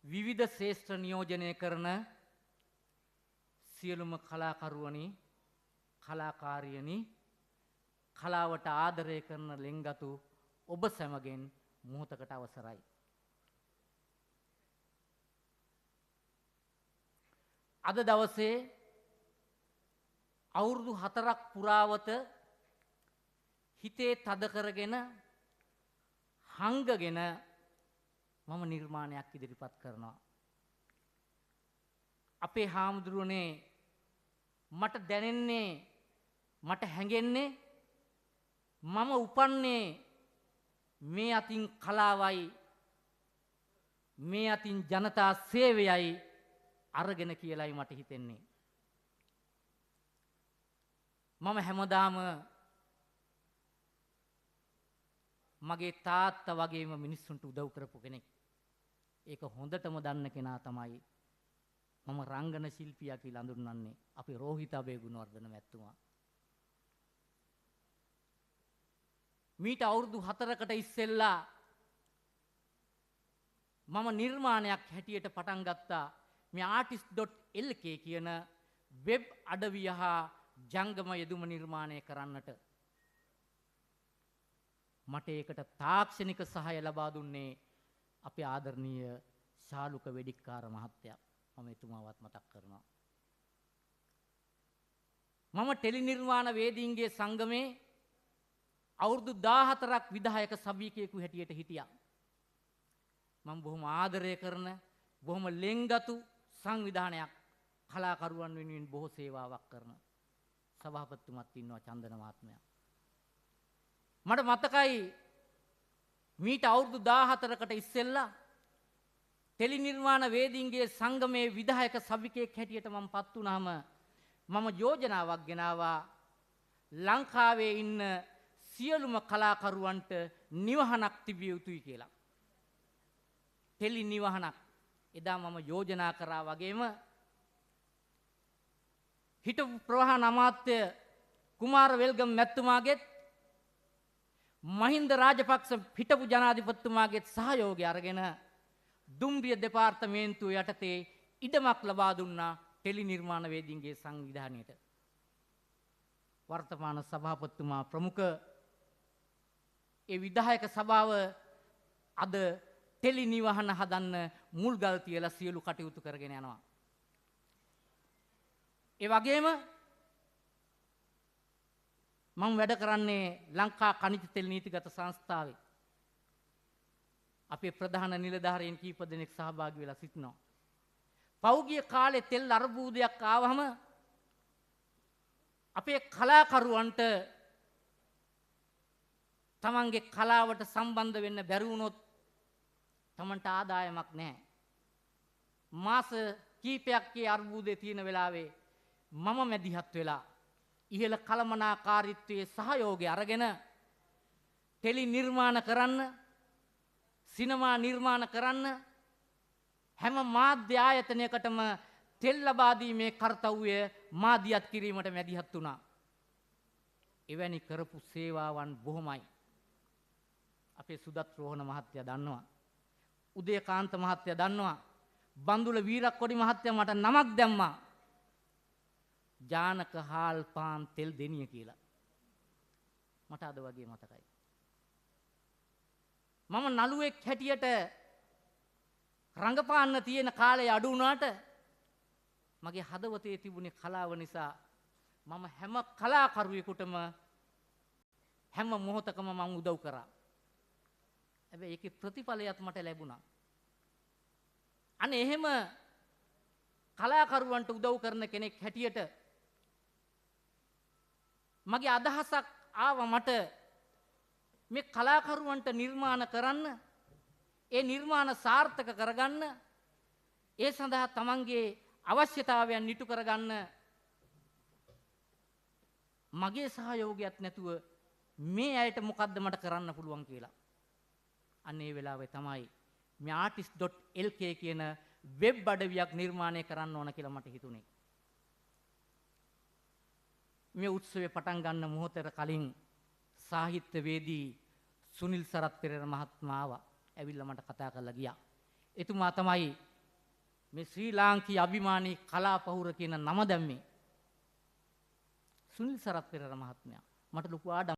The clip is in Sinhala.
විවිධ ශේෂ්ත්‍ර නියෝජනය කරන සියලුම කලාකරුවනි, කලාකාරියනි, කලාවට ආදරය කරන ලෙන්ගතු ඔබ සැමගෙන් මොහොතකට අවසරයි. අද දවසේ අවුරුදු 4ක් පුරාවත හිතේ තද කරගෙන හංගගෙන මම නිර්මාණයක් ඉදිරිපත් කරනවා. අපේ හාමුදුරුවනේ මට දැනෙන්නේ, මට හැඟෙන්නේ මම උපන්නේ මේ අතින් කලාවයි, මේ අතින් ජනතා සේවයයි අරගෙන කියලායි මට හිතෙන්නේ. මම හැමදාම මගේ තාත්තා වගේම මිනිස්සුන්ට උදව් කරපු කෙනෙක්. ඒක හොඳටම දන්න කෙනා තමයි මම රංගන ශිල්පියා කියලා හඳුන්වන්නේ අපේ රෝහිතාබේ ගුණවර්ධන මැතිතුමා. මීට අවුරුදු 4කට ඉස්සෙල්ලා මම නිර්මාණයක් හැටියට පටන් ගත්තා මේ artist.lk කියන වෙබ් අඩවිය හා ජංගම යෙදුම නිර්මාණය කරන්නට. මට ඒකට තාක්ෂණික සහාය ලබා දුන්නේ අපේ ආදරණීය ශාලුක වෙඩික්කාර මහත්තයා. මම එතුමාවත් මතක් කරනවා. මම ටෙලි නිර්මාණ වේදීන්ගේ සංගමේ අවුරුදු 14ක් විධායක සභිකයෙකු හැටියට හිටියා. මම බොහොම ආදරය කරන, බොහොම ලෙන්ගතු සංවිධානයක් කලාකරුවන් වෙනුවෙන් බොහෝ සේවාවක් කරන සභාපතිතුමත් ඉන්නවා, චන්දන මහත්මයා. මට මතකයි මීට අවුරුදු 14කට ඉස්සෙල්ලා ටෙලි නිර්මාණ වේදීන්ගේ සංගමේ විධායක සභිකයෙක් හැටියට මම පත් වුණාම මම යෝජනාවක් ගෙනාවා ලංකාවේ ඉන්න සියලුම කලාකරුවන්ට නිවහනක් තිබිය යුතුයි කියලා. ටෙලි නිවහනක්. එදා මම යෝජනා කරා වගේම හිටපු ප්‍රවාහන අමාත්‍ය කුමාර වෙල්ගම මැතිතුමාගෙත් මහින්ද රාජපක්ෂ හිටපු ජනාධිපතිතුමාගෙත් සහයෝගය අරගෙන දුම්රිය දෙපාර්තමේන්තුව යටතේ ඉඩමක් ලබා දුන්නා ටෙලි නිර්මාණ වේදීන්ගේ සංවිධානයට. වර්තමාන සභාපතිතුමා ප්‍රමුඛ ඒ විධායක සභාව අද ටෙලි නිවහන හදන්න මුල්ගල් තියලා සියලු කටයුතු කරගෙන යනවා. ඒ වගේම මම වැඩ කරන්නේ ලංකා ඛනිජ තෙල් නීතිගත සංස්ථාවේ. අපේ ප්‍රධාන නිලධාරීන් කීප දෙනෙක් සහභාගී වෙලා සිටිනවා. පෞගිය කාලේ තෙල් අර්බුදයක් ආවම අපේ කලාකරුවන්ට තමන්ගේ කලාවට සම්බන්ධ වෙන්න බැරි වුණොත් තමන්ට ආදායමක් නැහැ. මාස කීපයක් ඒ අර්බුදේ තියෙන වෙලාවේ මම මැදිහත් වෙලා ඉහළ කළමනාකාරීත්වයේ සහයෝගය අරගෙන ටෙලි නිර්මාණ කරන්න, සිනමා නිර්මාණ කරන්න හැම මාධ්‍ය ආයතනයකටම තෙල් ලබා දීමේ කාර්යය මාධ්‍යත් කිරීමට මැදිහත් වුණා. එවැනි කරපු සේවාවන් බොහොමයි. අපේ සුදත් රෝහණ මහත්තයා දන්නවා. උදේකාන්ත මහත්තයා දන්නවා. බන්දුල වීරක්කොඩි මහත්තයා මට නමක් දැම්මා. ජානක හාල් පාන් තෙල් දෙනිය කියලා. මට අද වගේ මතකයි. මම නළුවෙක් හැටියට රංගපාන්න තියෙන කාලය අඩු වුණාට මගේ හදවතේ තිබුණේ කලාව නිසා මම හැම කලාකරුවෙකුටම හැම මොහොතකම මම උදව් කරා. හැබැයි ඒකේ ප්‍රතිඵලයක් මට ලැබුණා. අනේ එහෙම කලාකරුවන්ට උදව් කරන කෙනෙක් හැටියට මගේ අදහසක් ආවා මට මේ කලාකරුවන්ට නිර්මාණ කරන්න, ඒ නිර්මාණ සාර්ථක කරගන්න, ඒ සඳහා තමන්ගේ අවශ්‍යතාවයන් ඉටු කරගන්න මගේ සහයෝගයක් නැතුව මේ අයට මොකද්ද මට කරන්න පුළුවන් කියලා. අන්න ඒ වෙලාවේ තමයි මේ artist.lk කියන වෙබ් අඩවියක් නිර්මාණය කරන්න ඕන කියලා මට හිතුනේ. මේ උත්සවය පටන් ගන්න මොහොතට කලින් සාහිත්‍යවේදී සුනිල් සරත් පෙරේරා මහත්මයා ආවා. ඇවිල්ලා මට කතා කරලා ගියා. එතුමා තමයි මේ ශ්‍රී ලාංකීය අභිමානී කලාපහුර කියන නම දැම්මේ සුනිල් සරත් පෙරේරා මහත්මයා. මට ලොකු ආඩම්බරයක්.